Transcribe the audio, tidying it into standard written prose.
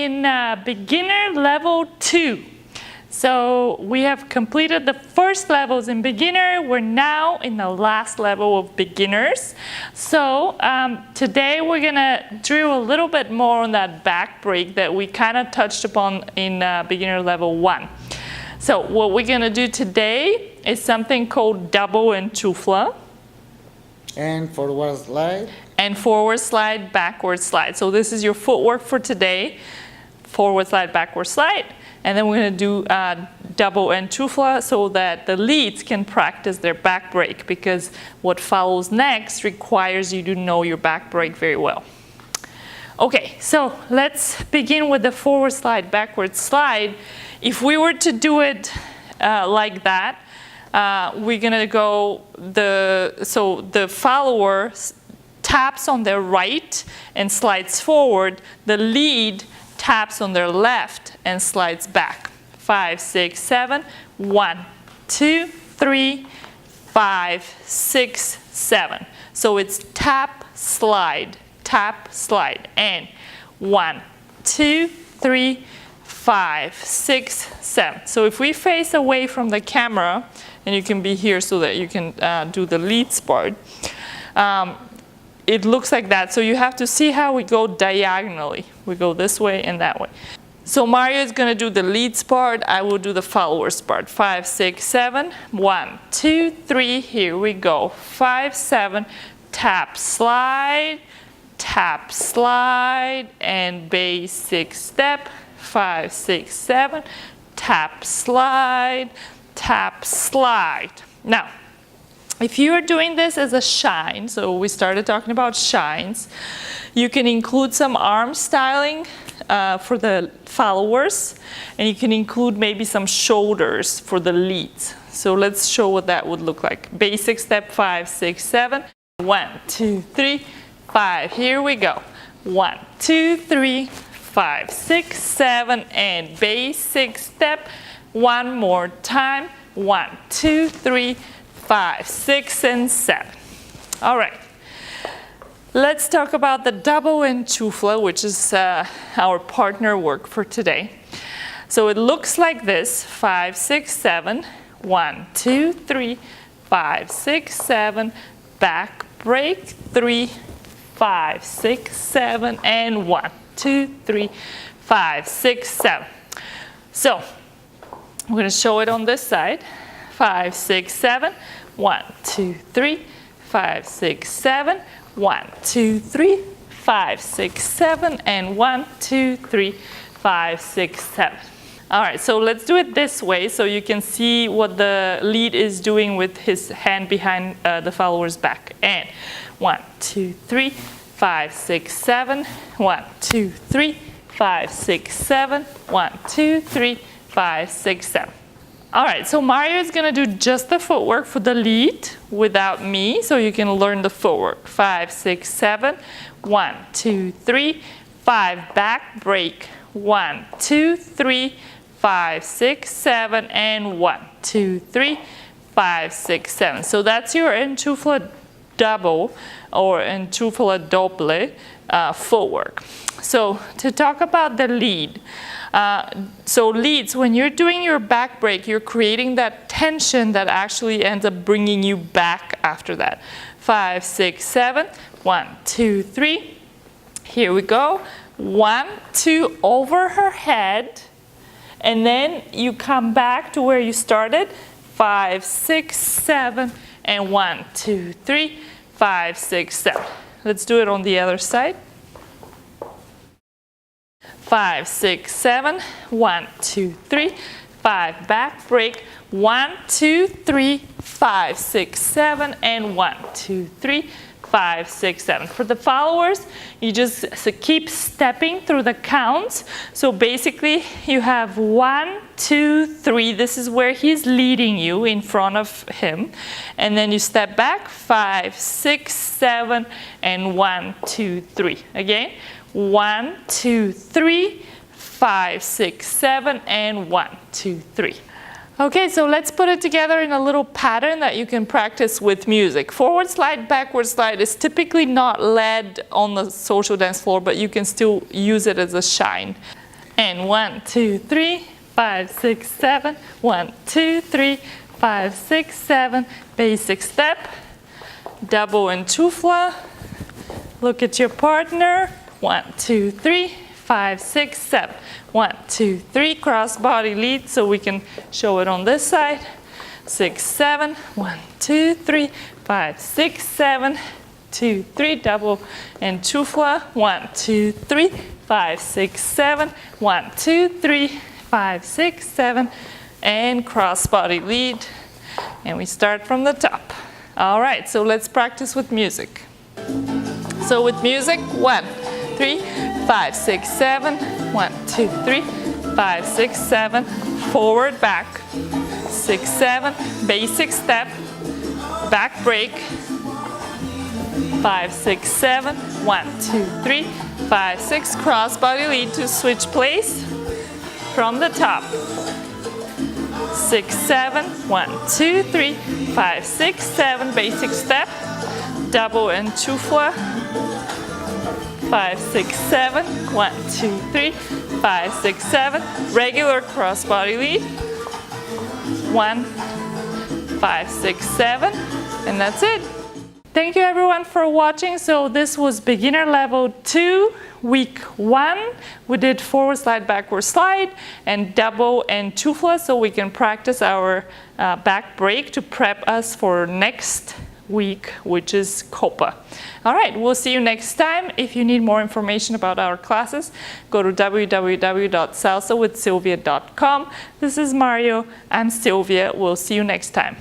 in beginner level 2. So we have completed the first levels in beginner. We're now in the last level of beginners. So today we're gonna drill a little bit more on that back break that we kind of touched upon in beginner level 1. So what we're gonna do today is something called double enchufla. And forward slide. And forward slide, backward slide. So this is your footwork for today. Forward slide, backward slide. And then we're going to do double enchufla so that the leads can practice their back break, because what follows next requires you to know your back break very well. Okay, so let's begin with the forward slide, backward slide. If we were to do it like that, we're going to go, so the follower taps on their right and slides forward. The lead taps on their left and slides back. 5, 6, 7. 1, 2, 3, 5, 6, 7. So it's tap, slide, and 1, 2, 3, 5, 6, 7. So if we face away from the camera, and you can be here so that you can do the leads part, it looks like that. So you have to see how we go diagonally. We go this way and that way. So Mario is going to do the leads part. I will do the followers part. 5, 6, 7. 1, 2, 3. Here we go. 5, 7. Tap, slide, and basic step. 5, 6, 7. Tap, slide. Now, if you are doing this as a shine, so we started talking about shines, you can include some arm styling for the followers, and you can include maybe some shoulders for the leads. So let's show what that would look like. Basic step, 5, 6, 7. 1, 2, 3, 5. Here we go. 1, 2, 3, 5, 6, 7, and basic step. One more time. 1, 2, 3, 5, 6, and 7. All right. Let's talk about the double enchufla, which is our partner work for today. So it looks like this: 5, 6, 7. 1, 2, 3, 5, 6, 7. Back break. 3, 5, 6, 7, and 1, 2, 3, 5, 6, 7. So I'm going to show it on this side. 5, 6, 7. 1, 2, 3, 5, 6, 7. 1, 2, 3, 5, 6, 7, and 1, 2, 3, 5, 6, 7. All right, so let's do it this way so you can see what the lead is doing with his hand behind the follower's back. And 1, 2, 3, 5, 6, 7. 1, 2, 3, 5, 6, 7. 1, 2, 3, 5, 6, 7. All right, so Mario is going to do just the footwork for the lead without me, so you can learn the footwork. 5, 6, 7. 1, 2, 3, 5. Back break. 1, 2, 3, 5, 6, 7, and 1, 2, 3, 5, 6, 7. So that's your enchufla double or enchufla doble footwork. So to talk about the lead. So leads, when you're doing your back break, you're creating that tension that actually ends up bringing you back after that. 5, 6, 7. 1, 2, 3. Here we go. 1, 2, over her head. And then you come back to where you started. 5, 6, 7. And 1, 2, 3, 5, 6, 7. Let's do it on the other side. 5, 6, 7. 1, 2, 3, 5. Back break. 1, 2, 3, 5, 6, 7, and 1, 2, 3, 5, 6, 7. For the followers, you just keep stepping through the counts. So basically, you have 1, 2, 3. This is where he's leading you in front of him. And then you step back, 5, 6, 7, and 1, 2, 3. Again, 1, 2, 3, 5, 6, 7, and 1, 2, 3. Okay, so let's put it together in a little pattern that you can practice with music. Forward slide, backward slide is typically not led on the social dance floor, but you can still use it as a shine. And 1, 2, 3, 5, 6, 7. 1, 2, 3, 5, 6, 7. Basic step. Double enchufla. Look at your partner. 1, 2, 3, 5, 6, 7. 1, 2, 3. Cross body lead so we can show it on this side. 6, 7. 1, 2, 3, 5, 6, 7. 2, 3. Double enchufla. 1, 2, 3, 5, 6, 7. 1, 2, 3, 5, 6, 7. And cross body lead. And we start from the top. All right, so let's practice with music. So with music, 1, 3, 5, 6, 7. 1, 2, 3, 5, 6, 7. Forward, back. 6, 7. Basic step. Back break. 5, 6, 7. 1, 2, 3, 5, 6. Cross body lead to switch place from the top. 6, 7. 1, 2, 3, 5, 6, 7. Basic step. Double enchufla. 5, 6, 7. 1, 2, 3, 5, 6, 7. Regular cross body lead. 1, 5, 6, 7. And that's it. Thank you everyone for watching. So this was beginner level 2, week 1. We did forward slide, backward slide, and double enchufla so we can practice our back break to prep us for next week, which is Copa. All right, we'll see you next time. If you need more information about our classes, go to www.salsawithsilvia.com. This is Mario. I'm Sylvia. We'll see you next time.